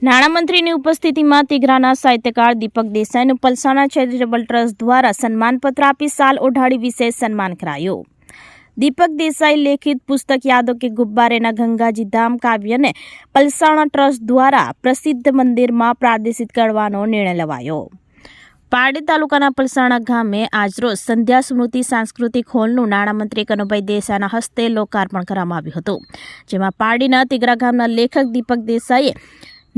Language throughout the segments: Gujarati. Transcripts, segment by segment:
નાણામંત્રીની ઉપસ્થિતિમાં તિઘરાના સાહિત્યકાર દીપક દેસાઈનું પલસાણા ચેરિટેબલ ટ્રસ્ટ દ્વારા સન્માનપત્ર આપી સાલ ઓઢાડી વિશેષ સન્માન કરાયું. દીપક દેસાઈ લેખિત પુસ્તક યાદો કે ગુબ્બારેના ગંગાજી ધામ કાવ્યને પલસાણા ટ્રસ્ટ દ્વારા પ્રસિદ્ધ મંદિરમાં પ્રાદેશિત કરવાનો નિર્ણય લેવાયો. પારડી તાલુકાના પલસાણા ગામે આજરોજ સંધ્યા સ્મૃતિ સાંસ્કૃતિક હોલનું નાણામંત્રી કનુભાઈ દેસાઈના હસ્તે લોકાર્પણ કરવામાં આવ્યું હતું, જેમાં પારડીના તિઘરા ગામના લેખક દીપક દેસાઈએ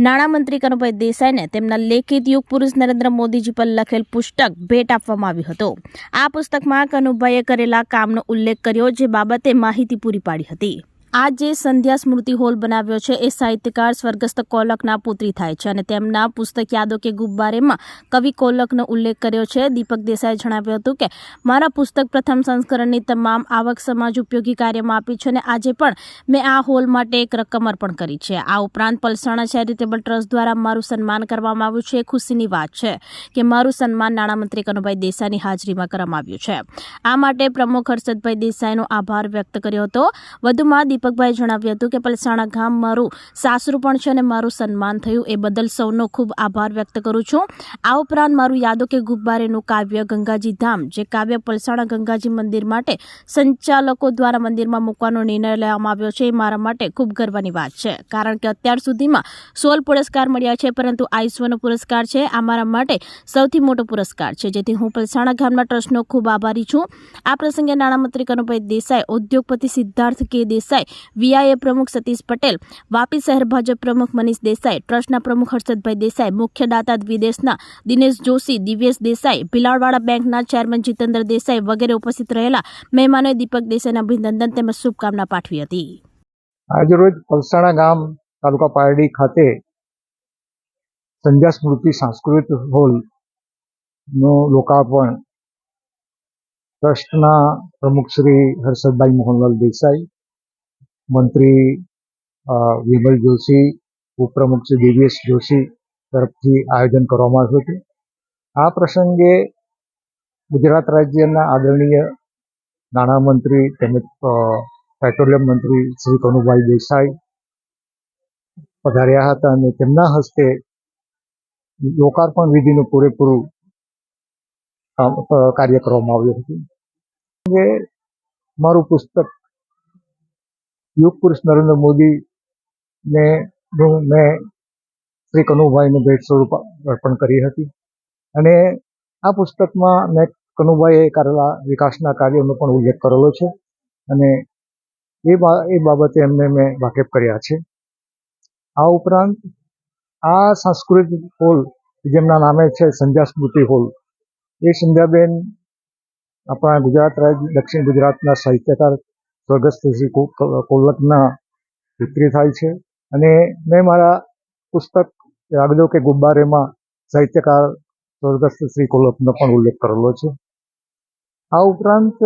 નાણામંત્રી કનુભાઈ દેસાઈને તેમના લેખિત યુગ પુરુષ નરેન્દ્ર મોદીજી પર લખેલ પુસ્તક ભેટ આપવામાં આવ્યું હતું. આ પુસ્તકમાં કનુભાઈએ કરેલા કામનો ઉલ્લેખ કર્યો, જે બાબતે માહિતી પૂરી પાડી હતી. આ જે સંધ્યા સ્મૃતિ હોલ બનાવ્યો છે એ સાહિત્યકાર સ્વર્ગસ્થ કોલકના પુત્રી થાય છે અને તેમના પુસ્તક યાદો કે ગુબ્બારેમાં કવિ કોલકનો ઉલ્લેખ કર્યો છે. દીપક દેસાઈએ જણાવ્યું હતું કે મારા પુસ્તક પ્રથમ સંસ્કરણની તમામ આવક સમાજ ઉપયોગી કાર્યમાં આપી છે અને આજે પણ મેં આ હોલ માટે એક રકમ અર્પણ કરી છે. આ ઉપરાંત પલસાણા ચેરિટેબલ ટ્રસ્ટ દ્વારા મારું સન્માન કરવામાં આવ્યું છે. ખુશીની વાત છે કે મારું સન્માન નાણામંત્રી કનુભાઈ દેસાઈની હાજરીમાં કરવામાં આવ્યું છે. આ માટે પ્રમુખ હર્ષદભાઈ દેસાઈનો આભાર વ્યક્ત કર્યો હતો. વધુમાં દીપકભાઈએ જણાવ્યું હતું કે પલસાણા ગામ મારું સાસરું પણ છે અને મારું સન્માન થયું એ બદલ સૌનો ખૂબ આભાર વ્યક્ત કરું છું. આ ઉપરાંત મારું યાદો કે ગુબ્બારેનું કાવ્ય ગંગાજી ધામ, જે કાવ્ય પલસાણા ગંગાજી મંદિર માટે સંચાલકો દ્વારા મંદિરમાં મૂકવાનો નિર્ણય લેવામાં આવ્યો છે, એ મારા માટે ખૂબ ગર્વની વાત છે, કારણ કે અત્યાર સુધીમાં 16 પુરસ્કાર મળ્યા છે, પરંતુ આ ઈશ્વરનો પુરસ્કાર છે. આ મારા માટે સૌથી મોટો પુરસ્કાર છે, જેથી હું પલસાણા ગામના ટ્રસ્ટનો ખૂબ આભારી છું. આ પ્રસંગે નાણામંત્રી કનુભાઈ દેસાઈ, ઉદ્યોગપતિ સિદ્ધાર્થ કે દેસાઈ, વીઆઈએ પ્રમુખ સતીશ પટેલ, વાપી શહેર ભાજપ પ્રમુખ મનીષ દેસાઈ, ટ્રસ્ટના પ્રમુખ હર્ષદભાઈ દેસાઈ, મુખ્ય દાતા વિદેશના દિનેશ જોશી, દિવ્યેશ દેસાઈ, ભીલાડવાડા બેંકના ચેરમેન જીતેન્દ્ર દેસાઈ વગેરે ઉપસ્થિત રહેલા મહેમાનોએ દીપક દેસાઈને અભિનંદન તેમજ શુભકામના પાઠવી હતી. આજરોજ પલસાણા ગામ તાલુકા પારડી ખાતે સંધ્યા સ્મૃતિ સાંસ્કૃતિક હોલનું લોકાર્પણ ટ્રસ્ટના પ્રમુખ શ્રી હર્ષદભાઈ મોહનલાલ દેસાઈ, મંત્રી વિમલ જોશી, ઉપપ્રમુખ શ્રી દિવ્યેશ જોશી તરફથી આયોજન કરવામાં આવ્યું હતું. આ પ્રસંગે ગુજરાત રાજ્યના આદરણીય નાણામંત્રી તેમજ પેટ્રોલિયમ મંત્રી શ્રી કનુભાઈ દેસાઈ પધાર્યા હતા અને તેમના હસ્તે લોકાર્પણ વિધિનું પૂરેપૂરું કાર્ય કરવામાં આવ્યું હતું. મારું પુસ્તક યુગ પુરુષ નરેન્દ્ર મોદીને મેં શ્રી કનુભાઈને ભેટ સ્વરૂપ અર્પણ કરી હતી અને આ પુસ્તકમાં મેં કનુભાઈએ કરેલા વિકાસના કાર્યોનો પણ ઉલ્લેખ કરેલો છે અને એ બાબતે એમને મેં વાકેફ કર્યા છે. આ ઉપરાંત આ સાંસ્કૃતિક હોલ જેમના નામે છે સંધ્યા સ્મૃતિ હોલ, એ સંધ્યાબેન આપણા ગુજરાત રાજ્ય દક્ષિણ ગુજરાતના સાહિત્યકાર સ્વર્ગસ્થ શ્રી કોલકના પુત્રી થાય છે અને મેં મારા પુસ્તક યાદો કે ગુબ્બારેમાં સાહિત્યકાર સ્વર્ગસ્થ શ્રી કોલકનો પણ ઉલ્લેખ કરેલો છે. આ ઉપરાંત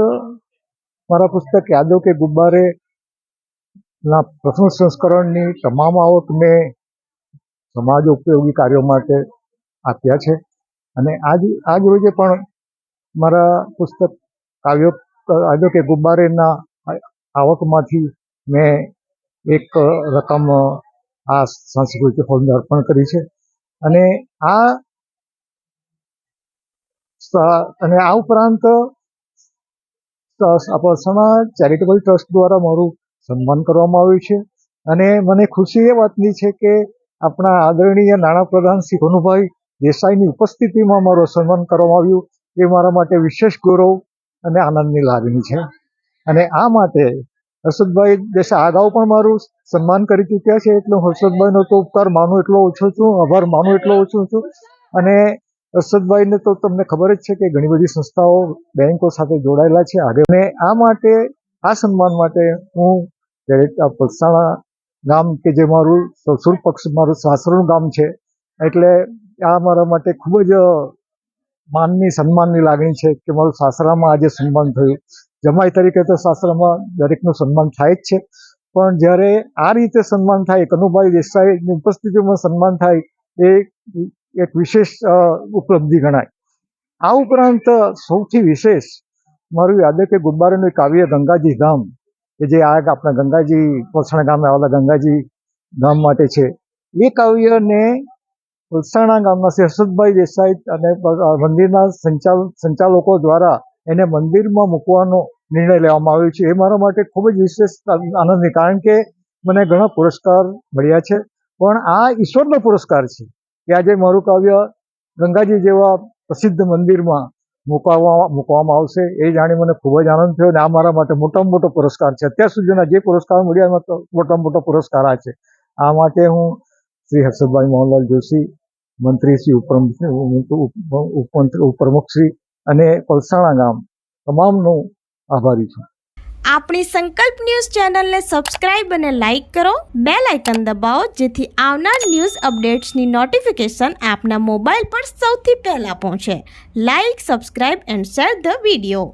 મારા પુસ્તક યાદો કે ગુબ્બારેના પ્રથમ સંસ્કરણની તમામ આવક મેં સમાજ ઉપયોગી કાર્યો માટે આપ્યા છે અને આજ રોજે પણ મારા પુસ્તક યાદો કે ગુબ્બારેના આવકમાંથી મેં એક રકમ આ સાંસ્કૃતિક હોલને અર્પણ કરી છે અને આ ઉપરાંત પલસાણા ચેરિટેબલ ટ્રસ્ટ દ્વારા મારું સન્માન કરવામાં આવ્યું છે અને મને ખુશી એ વાતની છે કે આપણા આદરણીય નાણાપ્રધાન શ્રી કનુભાઈ દેસાઈની ઉપસ્થિતિમાં મારું સન્માન કરવામાં આવ્યું. એ મારા માટે વિશેષ ગૌરવ અને આનંદની લાગણી છે અને આ માટે હર્ષદભાઈ દેસાઈ અગાઉ પણ મારું સન્માન કરી ચૂક્યા છે, એટલે હર્ષદભાઈનો તો ઉપકાર માનું એટલો ઓછો છું, આભાર માનું એટલો ઓછો છું. અને હર્ષદભાઈને તો તમને ખબર જ છે કે ઘણી બધી સંસ્થાઓ બેંકો સાથે જોડાયેલા છે આગળ, અને આ માટે આ સન્માન માટે હું પલસાણા ગામ કે જે મારું સસુર પક્ષ મારું સાસરું ગામ છે, એટલે આ મારા માટે ખૂબ જ માનની સન્માનની લાગણી છે કે મારું સાસરામાં આજે સન્માન થયું. જમાઈ તરીકે તો સાસરામાં દરેકનું સન્માન થાય જ છે, પણ જ્યારે આ રીતે સન્માન થાય, કનુભાઈ દેસાઈની ઉપસ્થિતિમાં સન્માન થાય, એ એક વિશેષ ઉપલબ્ધિ ગણાય. આ ઉપરાંત સૌથી વિશેષ મારું યાદો કે ગુબ્બારેનું કાવ્ય ગંગાજી ધામ, કે જે આપણા ગંગાજી પલસાણા ગામે આવેલા ગંગાજી ધામ માટે છે, એ કાવ્યને પલસાણા ગામના શ્રી હર્ષદભાઈ દેસાઈ અને મંદિરના સંચાલકો દ્વારા એને મંદિરમાં મૂકવાનો નિર્ણય લેવામાં આવ્યો છે. એ મારા માટે ખૂબ જ વિશેષ આનંદની, કારણ કે મને ઘણા પુરસ્કાર મળ્યા છે, પણ આ ઈશ્વરનો પુરસ્કાર છે કે આજે મારું કાવ્ય ગંગાજી જેવા પ્રસિદ્ધ મંદિરમાં મૂકવામાં આવશે. એ જાણી મને ખૂબ જ આનંદ થયો અને આ મારા માટે મોટામાં મોટો પુરસ્કાર છે. અત્યાર સુધીના જે પુરસ્કાર મળ્યા એમાં તો મોટામાં મોટો પુરસ્કાર આ છે. આ માટે હું શ્રી હર્ષદભાઈ મોહનલાલ જોશી, મંત્રી શ્રી ઉપપ્રમુખ શ્રી અને પલસાણા ગામ તમામનો આભારી છું. આપણી સંકલ્પ ન્યૂઝ ચેનલને સબસ્ક્રાઇબ અને લાઇક કરો, બેલ આઇકન દબાવો જેથી આવનાર ન્યૂઝ અપડેટ્સની નોટિફિકેશન આપના મોબાઈલ પર સૌથી પહેલા પહોંચે. Like, subscribe and share the video.